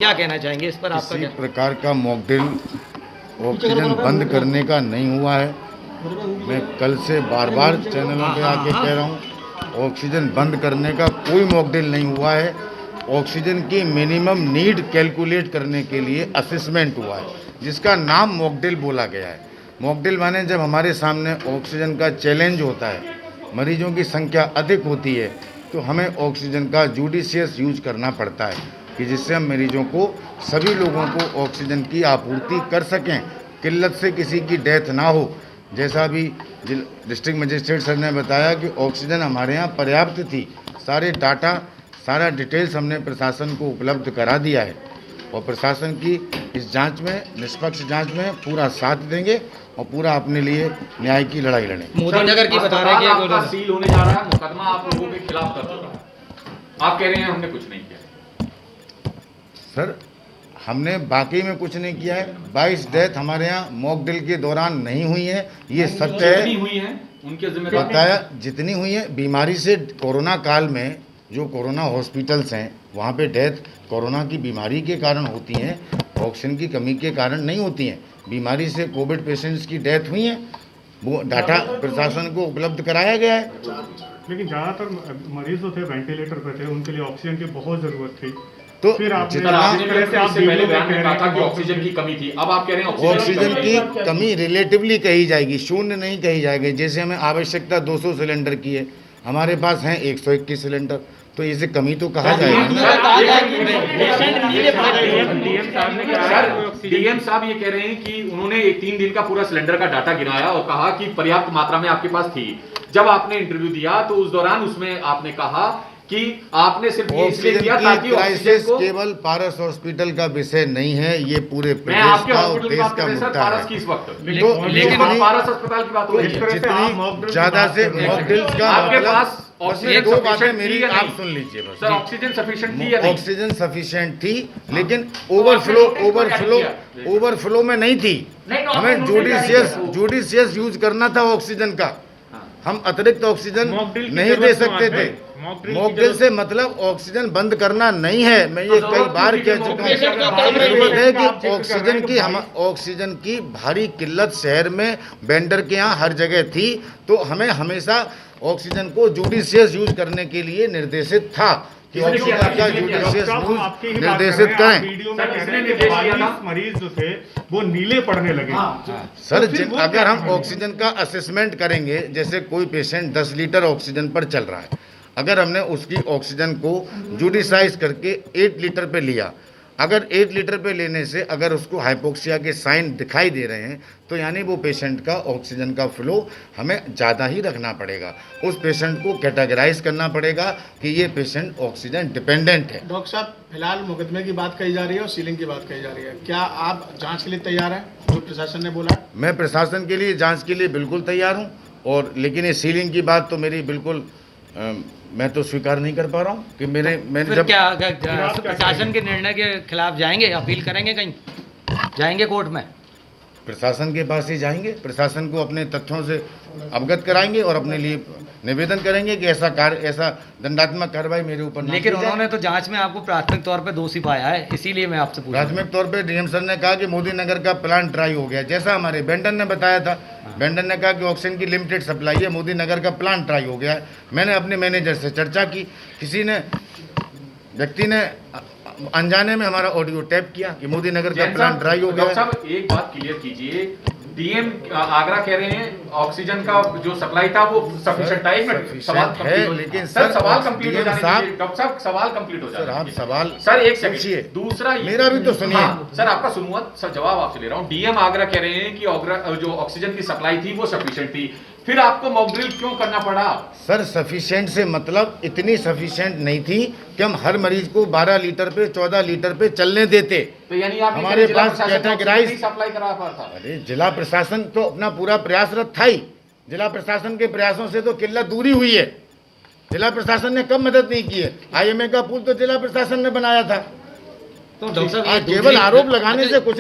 क्या कहना चाहेंगे इस पर आपका? किसी प्रकार का मॉकड्रिल ऑक्सीजन बंद करने का नहीं हुआ है। मैं कल से बार बार चैनलों पे आके कह रहा हूँ, ऑक्सीजन बंद करने का कोई मॉकड्रिल नहीं हुआ है। ऑक्सीजन की मिनिमम नीड कैलकुलेट करने के लिए असेसमेंट हुआ है, जिसका नाम मॉकड्रिल बोला गया है। मॉकड्रिल माने जब हमारे सामने ऑक्सीजन का चैलेंज होता है, मरीजों की संख्या अधिक होती है, तो हमें ऑक्सीजन का जुडिशियस यूज करना पड़ता है कि जिससे हम मरीजों को, सभी लोगों को ऑक्सीजन की आपूर्ति कर सकें, किल्लत से किसी की डेथ ना हो। जैसा भी डिस्ट्रिक्ट मजिस्ट्रेट सर ने बताया कि ऑक्सीजन हमारे यहाँ पर्याप्त थी। सारे डाटा, सारा डिटेल्स हमने प्रशासन को उपलब्ध करा दिया है और प्रशासन की इस जांच में, निष्पक्ष जांच में पूरा साथ देंगे और पूरा अपने लिए न्याय की लड़ाई लड़ेंगे। मोदी नगर की बता रहे हैं कि सील होने जा रहा है, मुकदमा आप लोगों के खिलाफ कर चुका है, आप कह रहे हैं हमने कुछ नहीं किया। सर, हमने बाकी में कुछ नहीं किया है। 22 डेथ हमारे यहाँ मॉकड्रिल के दौरान नहीं हुई है, ये सत्य है। हुई है उनके जिम्मेदार बताया जितनी हुई है। बीमारी से कोरोना काल में जो कोरोना हॉस्पिटल्स हैं, वहाँ पे डेथ कोरोना की बीमारी के कारण होती हैं, ऑक्सीजन की कमी के कारण नहीं होती हैं। बीमारी से कोविड पेशेंट्स की डेथ हुई है, वो डाटा प्रशासन को उपलब्ध कराया गया है। लेकिन ज़्यादातर मरीज जो थे वेंटिलेटर पे थे, उनके लिए ऑक्सीजन की बहुत ज़रूरत थी। तो फिर जितना पहले बयान में कहा था कि ऑक्सीजन की कमी थी, अब आप कह रहे हैं ऑक्सीजन की कमी रिलेटिवली कही जाएगी, शून्य नहीं कही जाएगी। जैसे हमें आवश्यकता 200 सिलेंडर की है, हमारे पास हैं 121 सिलेंडर, तो इसे कमी तो कहा जाएगी। डीएम साहब ये कह रहे हैं कि उन्होंने 3 दिन का पूरा सिलेंडर का डाटा गिनाया और कहा कि पर्याप्त मात्रा में आपके पास थी। जब आपने इंटरव्यू दिया तो उस दौरान उसमें आपने कहा कि आपने सिर्फ इसलिए किया ताकि क्राइसिस केवल पारस हॉस्पिटल का विषय नहीं है, ये पूरे प्रदेश का और देश का मुद्दा है। लेकिन पारस अस्पताल की बात हो रही है, जितनी ज्यादा से मॉकड्रिल्स का आपके पास ऑक्सीजन, 2 बातें मेरी आप सुन लीजिए बस। सर, ऑक्सीजन सफिशिएंट थी या नहीं? ऑक्सीजन सफिशिएंट थी, लेकिन ओवरफ्लो में नहीं थी। हमें जुडिशियस यूज करना था ऑक्सीजन का। हम अतिरिक्त ऑक्सीजन नहीं दे सकते थे। मॉकड्रिल से मतलब ऑक्सीजन बंद करना नहीं है। मैं ये कई बार कह चुका हूँ। जरूरत है कि ऑक्सीजन की भारी किल्लत शहर में वेंडर के यहाँ हर जगह थी, तो हमें हमेशा ऑक्सीजन को जुडिशियस यूज करने के लिए निर्देशित था कि ऑक्सीजन का जुडिशियस यूज निर्देशित करें। मरीज जो थे वो नीले पड़ने लगे। सर, अगर हम ऑक्सीजन का असेसमेंट करेंगे, जैसे कोई पेशेंट 10 लीटर ऑक्सीजन पर चल रहा है, अगर हमने उसकी ऑक्सीजन को जुडिसाइज करके 8 लीटर पे लिया, अगर 8 लीटर पे लेने से अगर उसको हाइपोक्सिया के साइन दिखाई दे रहे हैं, तो यानी वो पेशेंट का ऑक्सीजन का फ्लो हमें ज़्यादा ही रखना पड़ेगा। उस पेशेंट को कैटेगराइज करना पड़ेगा कि ये पेशेंट ऑक्सीजन डिपेंडेंट है। डॉक्टर साहब, फिलहाल मुकदमे की बात कही जा रही है और सीलिंग की बात कही जा रही है, क्या आप जांच के लिए तैयार हैं जो प्रशासन ने बोला? मैं प्रशासन के लिए जाँच के लिए बिल्कुल तैयार हूँ, और लेकिन ये सीलिंग की बात तो मेरी बिल्कुल मैं तो स्वीकार नहीं कर पा रहा हूँ कि मैंने जब क्या प्रशासन के निर्णय के खिलाफ जाएंगे, अपील करेंगे, कहीं जाएंगे कोर्ट में? प्रशासन के पास ही जाएंगे, प्रशासन को अपने तथ्यों से अवगत कराएंगे और अपने लिए निवेदन करेंगे कि ऐसा दंडात्मक कार्रवाई मेरे ऊपर ना। लेकिन उन्होंने तो जांच में आपको प्राथमिक तौर पे दोषी पाया है, इसीलिए मैं आपसे पूछ रहा हूं। प्राथमिक तौर पे डीएम सर ने कहा कि मोदी नगर का प्लांट ड्राई हो गया, जैसा हमारे वेंडर ने बताया था। वेंडर ने कहा कि ऑक्सीजन की लिमिटेड सप्लाई है, मोदी नगर का प्लांट ड्राई हो गया है। मैंने अपने मैनेजर से चर्चा की, किसी ने व्यक्ति ने अनजाने में हमारा ऑडियो टैप किया कि मोदी नगर का प्लांट ड्राई हो गया। साहब, एक बात क्लियर कीजिए, डीएम आगरा कह रहे हैं ऑक्सीजन का जो सप्लाई था वो सफिशिएंट था। एक मिनट, सवाल है, लेकिन सर सवाल कंप्लीट हो जाने दीजिए। डॉक्टर साहब, सवाल कंप्लीट हो जाए। आप सवाल सर एक सेकंड, दूसरा मेरा भी तो सुनिए। हाँ, सर आपका सुनूंगा, सर जवाब आपसे ले रहा हूँ। डीएम आगरा कह रहे हैं कि जो ऑक्सीजन की सप्लाई थी वो सफिशिएंट थी, फिर आपको मॉकड्रिल क्यों करना पड़ा? सर, सफिशिएंट से मतलब इतनी सफिशिएंट नहीं थी कि हम हर मरीज को 12 लीटर पे 14 लीटर पे चलने देते। तो यानी आप हमारे पास कैटेगराइज सप्लाई करा पा था? अरे, जिला प्रशासन तो अपना पूरा प्रयासरत था ही। जिला प्रशासन के प्रयासों से तो किल्लत दूरी हुई है। जिला प्रशासन ने कब मदद नहीं की है? IMA का पुल तो जिला प्रशासन ने बनाया था। तो डॉक्टर साहब, केवल आरोप लगाने से कुछ